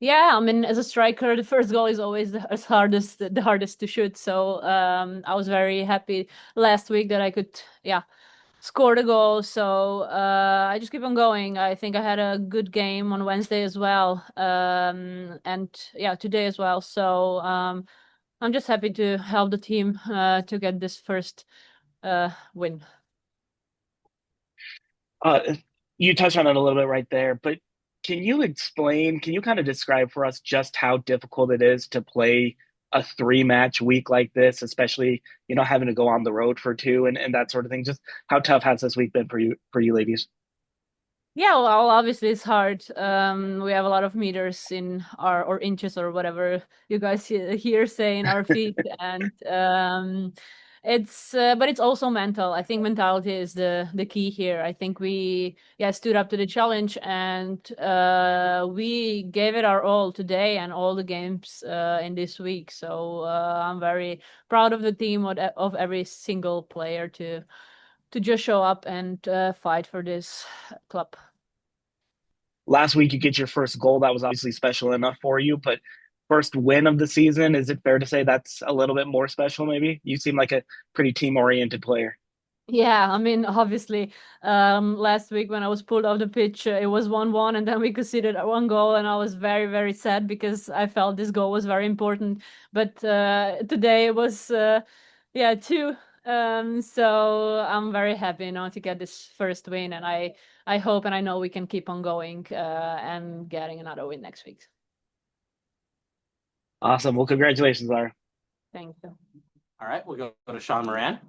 Yeah, I mean, as a striker, the first goal is always the hardest to shoot. So I was very happy last week that I could, yeah, score the goal. So I just keep on going. I think I had a good game on Wednesday as well, and yeah, today as well. So I'm just happy to help the team to get this first win. Uh, you touched on it a little bit right there, but can you kind of describe for us just how difficult it is to play a three-match week like this, especially, having to go on the road for two and that sort of thing? Just how tough has this week been for you ladies? Yeah, well, obviously it's hard. We have a lot of meters in our or inches or whatever you guys here say in our feet, and it's but it's also mental. I think mentality is the key here. I think we stood up to the challenge and we gave it our all today and all the games in this week. So I'm very proud of the team of every single player to just show up and fight for this club. Last week you get your first goal. That was obviously special enough for you, but first win of the season, is it fair to say that's a little bit more special maybe? You seem like a pretty team-oriented player. Yeah, I mean, obviously, last week when I was pulled off the pitch, it was 1-1, and then we conceded one goal, and I was very, very sad because I felt this goal was very important. But today it was, yeah, two. So I'm very happy, to get this first win, and I hope and I know we can keep on going and getting another win next week. Awesome. Well, congratulations, Lara. Thank you. All right, we'll go to Sean Moran.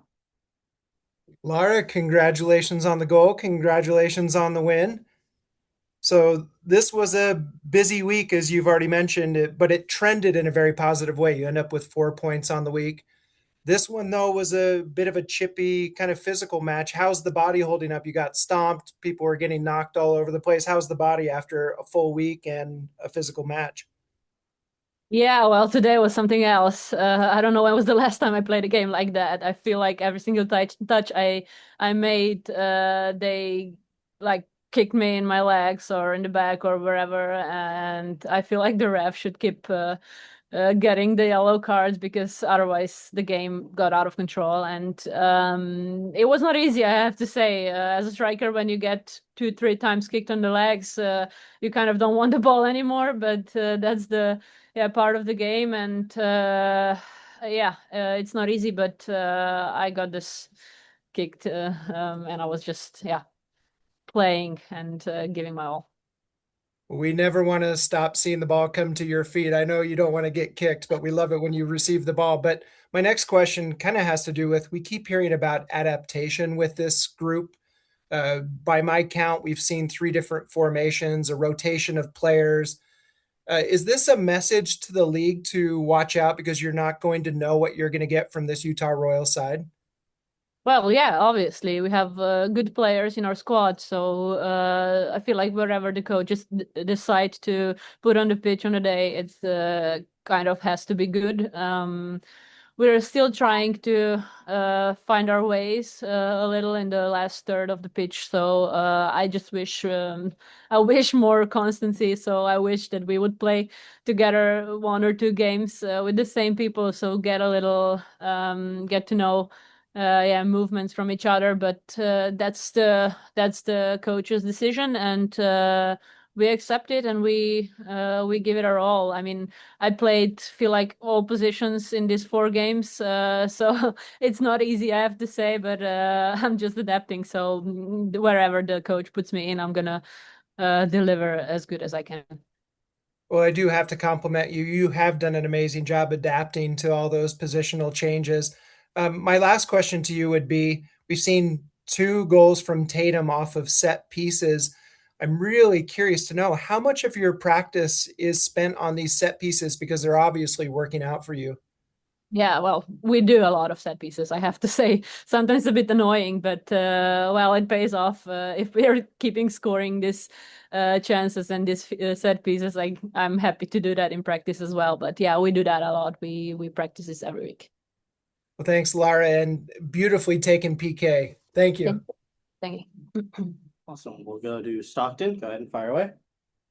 Lara, congratulations on the goal. Congratulations on the win. So this was a busy week, as you've already mentioned, but it trended in a very positive way. You end up with 4 points on the week. This one, though, was a bit of a chippy kind of physical match. How's the body holding up? You got stomped. People were getting knocked all over the place. How's the body after a full week and a physical match? Yeah, well, today was something else. I don't know when was the last time I played a game like that. I feel like every single touch I made, they like kicked me in my legs or in the back or wherever, and I feel like the ref should keep getting the yellow cards because otherwise the game got out of control. And it was not easy, I have to say. As a striker, when you get two, three times kicked on the legs, you kind of don't want the ball anymore. But that's the part of the game, and it's not easy. But I got this kicked, and I was just playing and giving my all. We never want to stop seeing the ball come to your feet. I know you don't want to get kicked, but we love it when you receive the ball. But my next question kind of has to do with we keep hearing about adaptation with this group. By my count, we've seen three different formations, a rotation of players. Is this a message to the league to watch out because you're not going to know what you're going to get from this Utah Royals side? Well, yeah, obviously we have good players in our squad, so I feel like wherever the coaches decide to put on the pitch on the day, it's kind of has to be good. We're still trying to find our ways a little in the last third of the pitch, so I just wish I wish more constancy. So I wish that we would play together one or two games with the same people, so get a little get to know movements from each other, but that's the coach's decision, and we accept it, and we give it our all. I mean, I played feel like all positions in these four games, so it's not easy, I have to say, but I'm just adapting. So wherever the coach puts me in, I'm gonna deliver as good as I can. Well, I do have to compliment you. You have done an amazing job adapting to all those positional changes. My last question to you would be we've seen two goals from Tatum off of set pieces. I'm really curious to know how much of your practice is spent on these set pieces because they're obviously working out for you. Yeah, well, we do a lot of set pieces, I have to say. Sometimes a bit annoying, but well, it pays off if we are keeping scoring these chances and these set pieces. I'm happy to do that in practice as well. But yeah, we do that a lot. We practice this every week. Well, thanks, Lara, and beautifully taken PK. Thank you. Thank thank you. Awesome. We'll go to Stockton. Go ahead and fire away.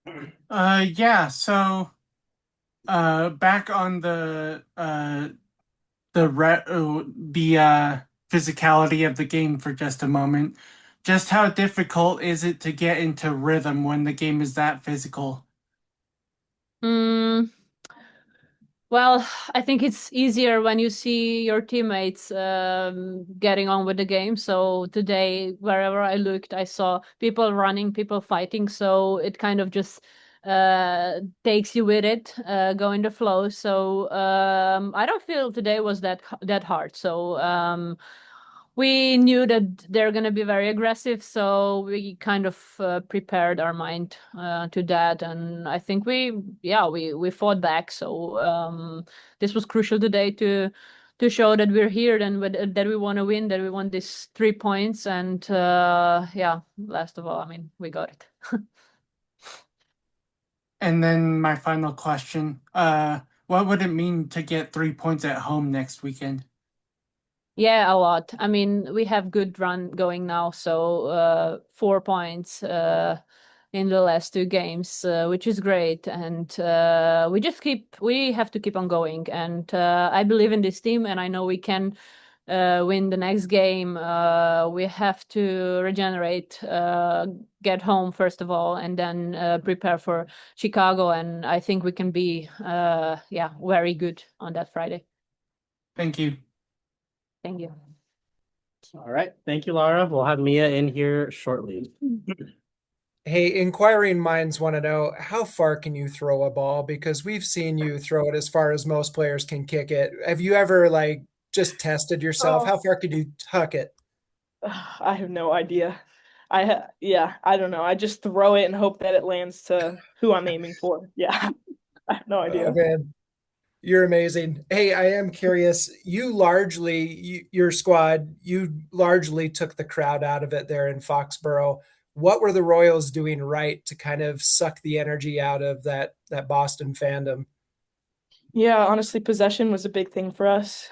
Yeah, so back on the physicality of the game for just a moment. Just how difficult is it to get into rhythm when the game is that physical? Mm, well, I think it's easier when you see your teammates getting on with the game. So today, wherever I looked, I saw people running, people fighting. So it kind of just takes you with it, go in the flow. So I don't feel today was that hard. So we knew that they're going to be very aggressive, so we kind of prepared our mind to that, and I think we fought back. So this was crucial today to show that we're here and that we want to win, that we want these 3 points, and last of all, I mean, we got it. And then my final question, what would it mean to get 3 points at home next weekend? Yeah, a lot. I mean, we have good run going now, so 4 points in the last two games, which is great. And we have to keep on going. And I believe in this team, and I know we can win the next game. We have to regenerate, get home first of all, and then prepare for Chicago. And I think we can be, very good on that Friday. Thank you. Thank you. All right. Thank you, Lara. We'll have Mia in here shortly. Hey, inquiring minds want to know, how far can you throw a ball? Because we've seen you throw it as far as most players can kick it. Have you ever like just tested yourself? Oh, How far could you tuck it? I have no idea. Yeah, I don't know. I just throw it and hope that it lands to who I'm aiming for. Yeah, I have no Oh idea. man, you're amazing. Hey, I am curious. Your squad, you largely took the crowd out of it there in Foxborough. What were the Royals doing right to kind of suck the energy out of that Boston fandom? Yeah, honestly, possession was a big thing for us.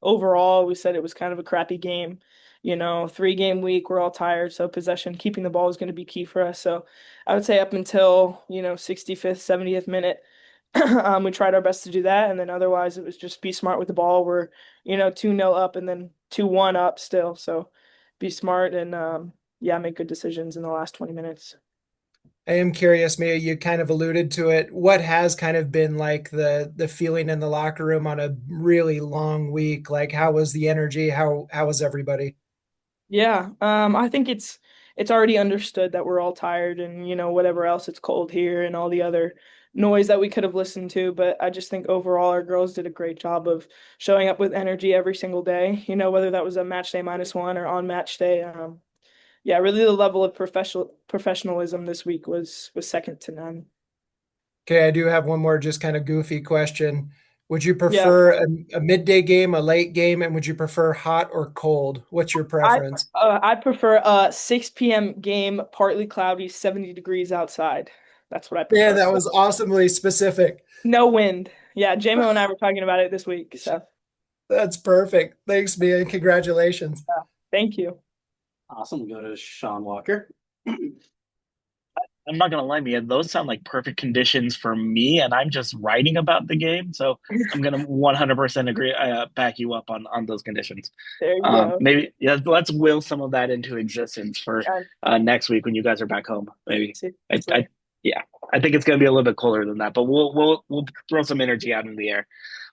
Overall, we said it was kind of a crappy game. 3-game week, we're all tired, so possession, keeping the ball is going to be key for us. So I would say up until, 65th, 70th minute, we tried our best to do that. And then otherwise, it was just be smart with the ball. We're, 2-0 up and then 2-1 up still. So be smart and, make good decisions in the last 20 minutes. I am curious, Mia, you kind of alluded to it. What has kind of been like the feeling in the locker room on a really long week? Like how was the energy? How was everybody? Yeah, I think it's already understood that we're all tired and whatever else, it's cold here and all the other noise that we could have listened to. But I just think overall our girls did a great job of showing up with energy every single day. Whether that was a match day -1 or on match day. Yeah, really the level of professionalism this week was second to none. Okay, I do have one more just kind of goofy question. Would you Yeah, prefer a midday game, a late game, and would you prefer hot or cold? What's your preference? I prefer a 6 p.m. game, partly cloudy, 70 degrees outside. That's what I Yeah, prefer. that was awesomely specific. No wind. Yeah, JMO and I were talking about it this week. So That's perfect. Thanks, Mia, and congratulations. thank you. Awesome. We go to Sean Walker. I'm not gonna lie, Mia, those sound like perfect conditions for me, and I'm just writing about the game, so I'm gonna 100% agree, back you up on those conditions. There you go. Maybe yeah, let's will some of that into existence for Yeah, next week when you guys are back home. Maybe I, seriously. I yeah, I think it's gonna be a little bit colder than that, but we'll throw some energy out in the air.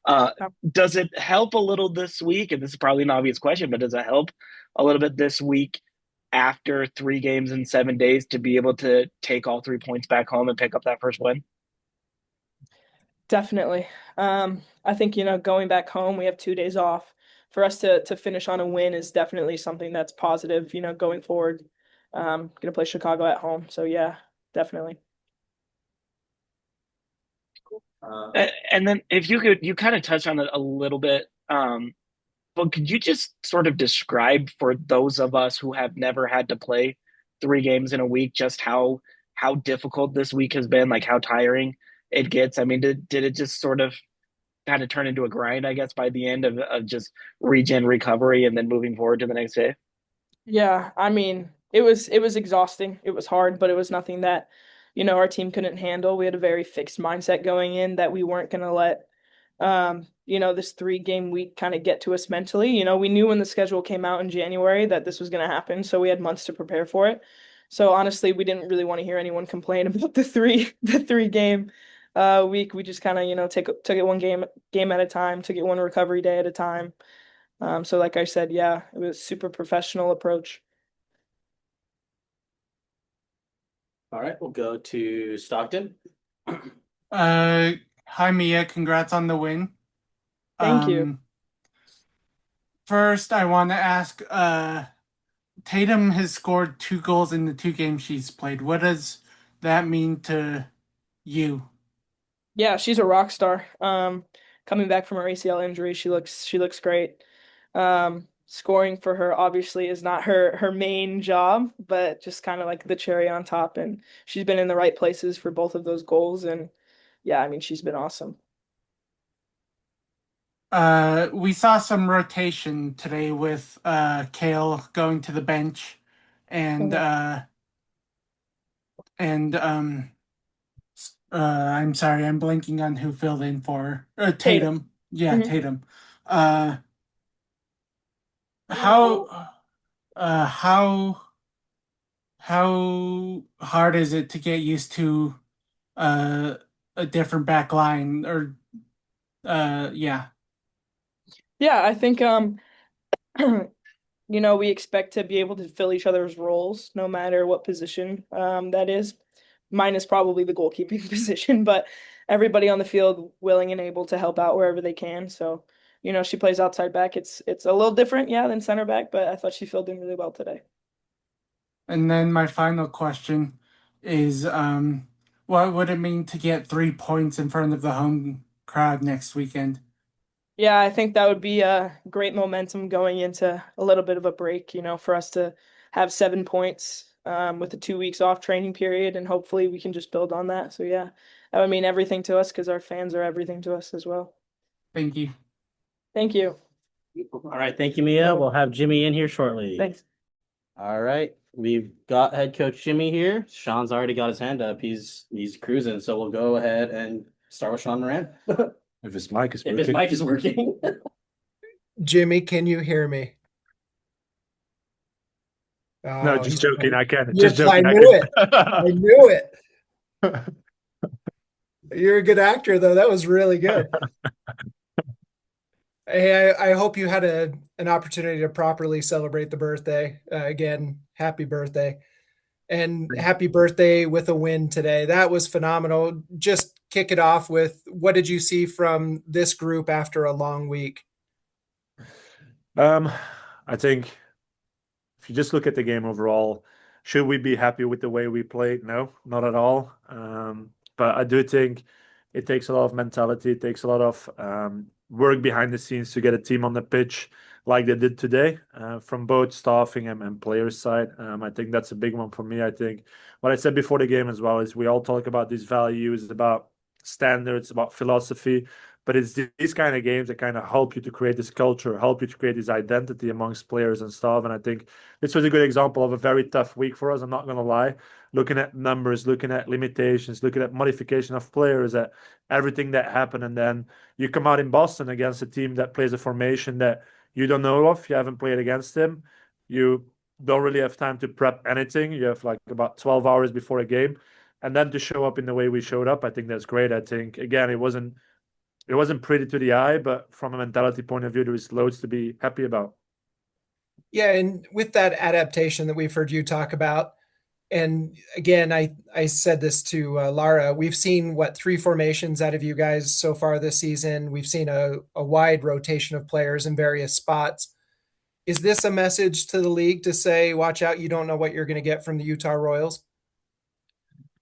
Uh, does it help a little this week? And this is probably an obvious question, but does it help a little bit this week after 3 games in 7 days to be able to take all 3 points back home and pick up that first win? Definitely. I think, going back home, we have 2 days off. For us to finish on a win is definitely something that's positive, going forward. Gonna play Chicago at home. So yeah, definitely. And then if you could, you kind of touched on it a little bit, but could you just sort of describe for those of us who have never had to play 3 games in a week just how difficult this week has been, like how tiring it gets? I mean, did it just sort of kind of turn into a grind, I guess, by the end of just regen recovery and then moving forward to the next day? Yeah, I mean, it was exhausting. It was hard, but it was nothing that, our team couldn't handle. We had a very fixed mindset going in that we weren't going to let this 3-game week kind of get to us mentally. We knew when the schedule came out in January that this was going to happen, so we had months to prepare for it. So honestly, we didn't really want to hear anyone complain about the 3-game week. We just kind of, took it one game at a time, took it one recovery day at a time. So like I said, yeah, it was a super professional approach. All right, we'll go to Stockton. Hi Mia, congrats on the win. Thank you. First, I want to ask, Tatum has scored 2 goals in the 2 games she's played. What does that mean to you? Yeah, she's a rock star. Coming back from her ACL injury, she looks great. Scoring for her obviously is not her main job, but just kind of like the cherry on top. And she's been in the right places for both of those goals. And yeah, I mean, she's been awesome. We saw some rotation today with Kale going to the bench and I'm sorry, I'm blanking on who filled in for Tatum. Yeah, Mhm. Tatum. How uh how how hard is it to get used to uh a different back line or yeah. Yeah, I think we expect to be able to fill each other's roles no matter what position that is. Mine is probably the goalkeeping position, but everybody on the field willing and able to help out wherever they can. So, she plays outside back. It's a little different, yeah, than center back, but I thought she filled in really well today. And then my final question is what would it mean to get 3 points in front of the home crowd next weekend? Yeah, I think that would be a great momentum going into a little bit of a break, for us to have 7 points with the 2 weeks off training period, and hopefully we can just build on that. So yeah, that would mean everything to us because our fans are everything to us as well. Thank you. Thank you. All right, thank you, Mia. We'll have Jimmy in here shortly. Thanks. All right, we've got head coach Jimmy here. Sean's already got his hand up. He's cruising, so we'll go ahead and start with Sean Moran. If his mic is If working. his mic is working. Jimmy, can you hear me? No, Oh, just joking. I can. Yes, Just joking. I I knew it. can. I knew it. You're a good actor, though. That was really good. Hey, I hope you had an opportunity to properly celebrate the birthday. Again, happy birthday. And happy birthday with a win today. That was phenomenal. Just kick it off with what did you see from this group after a long week? I think if you just look at the game overall, should we be happy with the way we played? No, not at all. But I do think it takes a lot of mentality. It takes a lot of work behind the scenes to get a team on the pitch like they did today from both staffing and players' side. I think that's a big one for me. I think what I said before the game as well is we all talk about these values, about standards, about philosophy. But it's these kind of games that kind of help you to create this culture, help you to create this identity amongst players and stuff. And I think this was a good example of a very tough week for us. I'm not going to lie. Looking at numbers, looking at limitations, looking at modification of players, at everything that happened. And then you come out in Boston against a team that plays a formation that you don't know of. You haven't played against them. You don't really have time to prep anything. You have like about 12 hours before a game. And then to show up in the way we showed up, I think that's great. I think, again, it wasn't pretty to the eye, but from a mentality point of view, there is loads to be happy about. Yeah, and with that adaptation that we've heard you talk about, and again, I said this to Lara, we've seen what 3 formations out of you guys so far this season. We've seen a wide rotation of players in various spots. Is this a message to the league to say, watch out, you don't know what you're going to get from the Utah Royals?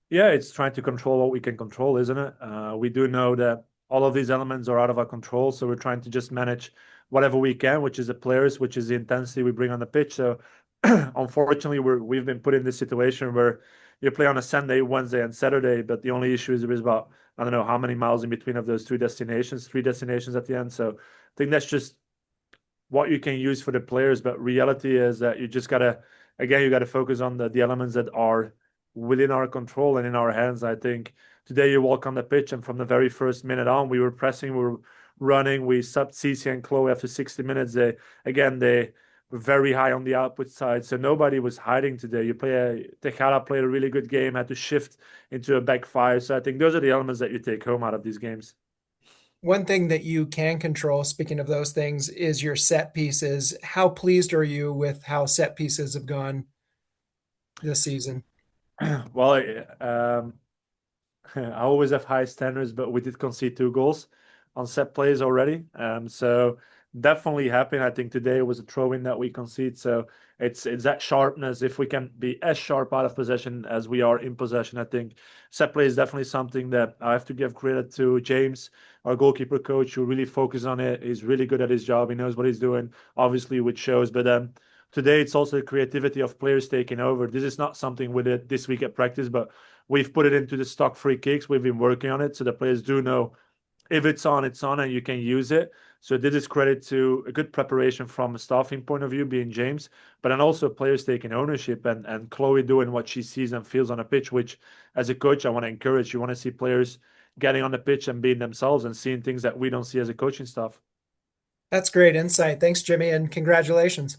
Yeah, it's trying to control what we can control, isn't it? We do know that all of these elements are out of our control, so we're trying to just manage whatever we can, which is the players, which is the intensity we bring on the pitch. So unfortunately, we've been put in this situation where you play on a Sunday, Wednesday, and Saturday, but the only issue is there is about, I don't know how many miles in between of those 2 destinations, 3 destinations at the end. So I think that's just what you can use for the players. But reality is that you just gotta, again, you gotta focus on the elements that are within our control and in our hands. I think today you walk on the pitch, and from the very first minute on, we were pressing, we were running. We subbed Cece and Chloe after 60 minutes. They were very high on the output side, so nobody was hiding today. Tejada played a really good game, had to shift into a back five. So I think those are the elements that you take home out of these games. One thing that you can control, speaking of those things, is your set pieces. How pleased are you with how set pieces have gone this season? Well, I always have high standards, but we did concede 2 goals on set plays already. So definitely happy. I think today was a throw-in that we concede. So it's that sharpness. If we can be as sharp out of possession as we are in possession, I think set play is definitely something that I have to give credit to James, our goalkeeper coach, who really focuses on it. He's really good at his job. He knows what he's doing, obviously, which shows. But today it's also the creativity of players taking over. This is not something we did this week at practice, but we've put it into the stock free kicks. We've been working on it, so the players do know if it's on, and you can use it. So this is credit to a good preparation from a staffing point of view, being James, but then also players taking ownership and Chloe doing what she sees and feels on a pitch, which as a coach, I want to encourage. You want to see players getting on the pitch and being themselves and seeing things that we don't see as a coaching staff. That's great insight. Thanks, Jimmy, and congratulations.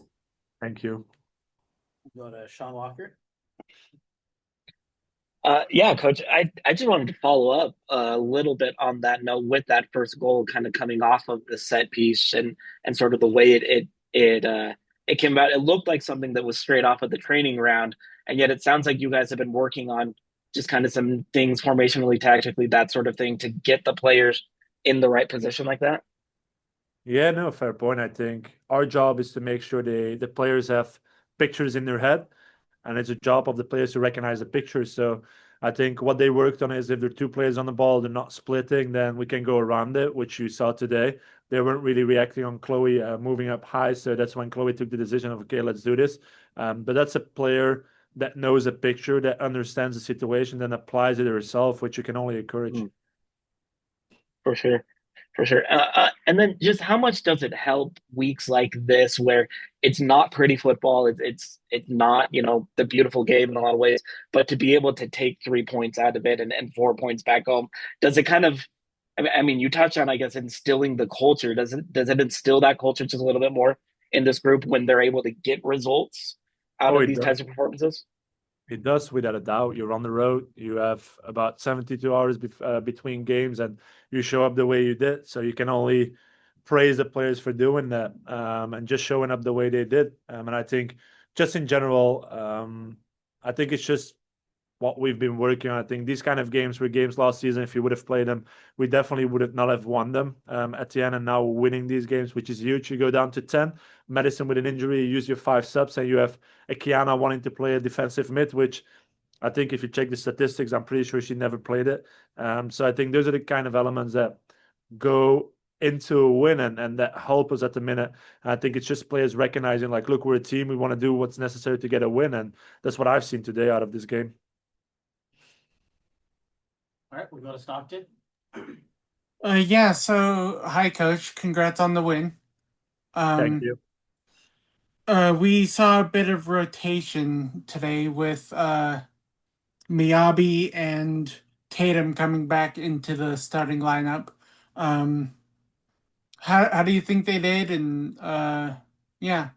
Thank you. Go to Sean Walker. Yeah, Coach, I just wanted to follow up a little bit on that note with that first goal kind of coming off of the set piece and sort of the way it came out. It looked like something that was straight off of the training ground, and yet it sounds like you guys have been working on just kind of some things formationally, tactically, that sort of thing to get the players in the right position like that. Yeah, no, fair point. I think our job is to make sure the players have pictures in their head, and it's a job of the players to recognize the pictures. So I think what they worked on is if there are 2 players on the ball, they're not splitting, then we can go around it, which you saw today. They weren't really reacting on Chloe moving up high, so that's when Chloe took the decision of, okay, let's do this. But that's a player that knows a picture, that understands the situation, then applies it herself, which you can only encourage. For sure. For sure. And then just how much does it help weeks like this where it's not pretty football, it's not, the beautiful game in a lot of ways, but to be able to take 3 points out of it and 4 points back home, does it kind of I mean, you touched on, I guess, instilling the culture. Does it instill that culture just a little bit more in this group when they're able to get results out Oh, of it these does. types of performances? It does, without a doubt. You're on the road. You have about 72 hours between games, and you show up the way you did. So you can only praise the players for doing that and just showing up the way they did. And I think, just in general, I think it's just what we've been working on. I think these kind of games were games last season. If you would have played them, we definitely would have not have won them at the end. And now we're winning these games, which is huge. You go down to 10, Madison with an injury, you use your 5 subs, and you have a Kiana wanting to play a defensive mid, which I think if you check the statistics, I'm pretty sure she never played it. So I think those are the kind of elements that go into a win and that help us at the minute. And I think it's just players recognizing, like, look, we're a team. We want to do what's necessary to get a win. And that's what I've seen today out of this game. All right, we go to Stockton. Yeah, so hi coach, congrats on the win. Thank you. We saw a bit of rotation today with Miyabi and Tatum coming back into the starting lineup. How do you think they did? And yeah.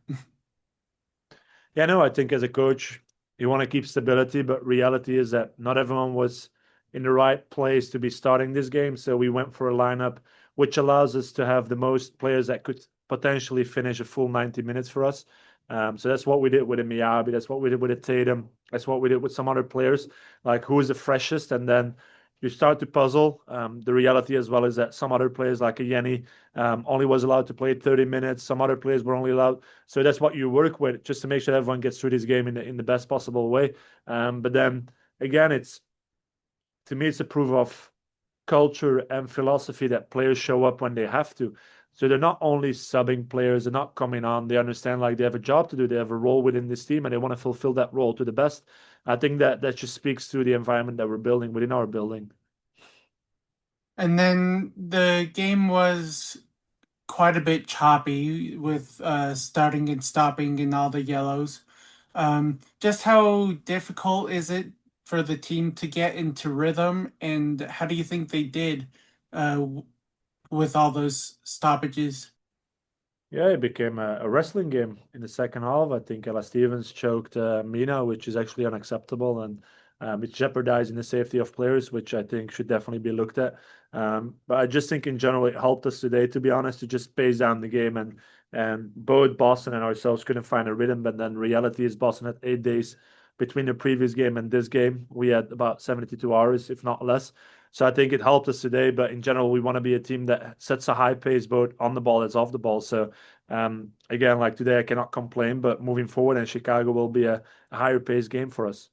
Yeah, no, I think as a coach, you want to keep stability, but reality is that not everyone was in the right place to be starting this game. So we went for a lineup which allows us to have the most players that could potentially finish a full 90 minutes for us. So that's what we did with a Miyabi. That's what we did with a Tatum. That's what we did with some other players, like who is the freshest. And then you start to puzzle. The reality as well is that some other players, like a Yenny, only was allowed to play 30 minutes. Some other players were only allowed. So that's what you work with, just to make sure everyone gets through this game in the best possible way. But then again, to me, it's a proof of culture and philosophy that players show up when they have to. So they're not only subbing players, they're not coming on. They understand, like, they have a job to do. They have a role within this team, and they want to fulfill that role to the best. I think that just speaks to the environment that we're building within our building. And then the game was quite a bit choppy with starting and stopping and all the yellows. Just how difficult is it for the team to get into rhythm, and how do you think they did with all those stoppages? Yeah, it became a wrestling game in the second half. I think Ella Stevens choked Mina, which is actually unacceptable, and it's jeopardizing the safety of players, which I think should definitely be looked at. But I just think in general it helped us today, to be honest, to just pace down the game, and both Boston and ourselves couldn't find a rhythm. But then reality is Boston had 8 days between the previous game and this game. We had about 72 hours, if not less. So I think it helped us today, but in general, we want to be a team that sets a high pace both on the ball as off the ball. So again, like today, I cannot complain, but moving forward, and Chicago will be a higher pace game for us.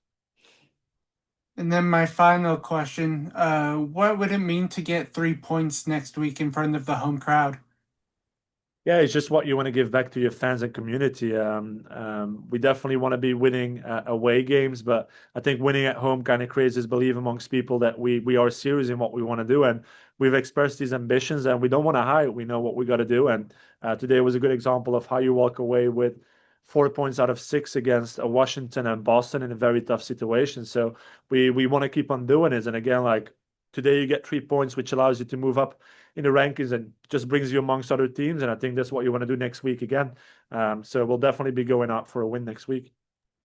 And then my final question, what would it mean to get 3 points next week in front of the home crowd? Yeah, it's just what you want to give back to your fans and community. We definitely want to be winning away games, but I think winning at home kind of creates this belief amongst people that we are serious in what we want to do, and we've expressed these ambitions, and we don't want to hide. We know what we got to do, and today was a good example of how you walk away with 4 points out of 6 against Washington and Boston in a very tough situation. So we want to keep on doing it, and again, like today, you get 3 points, which allows you to move up in the rankings and just brings you amongst other teams. And I think that's what you want to do next week again. So we'll definitely be going out for a win next week.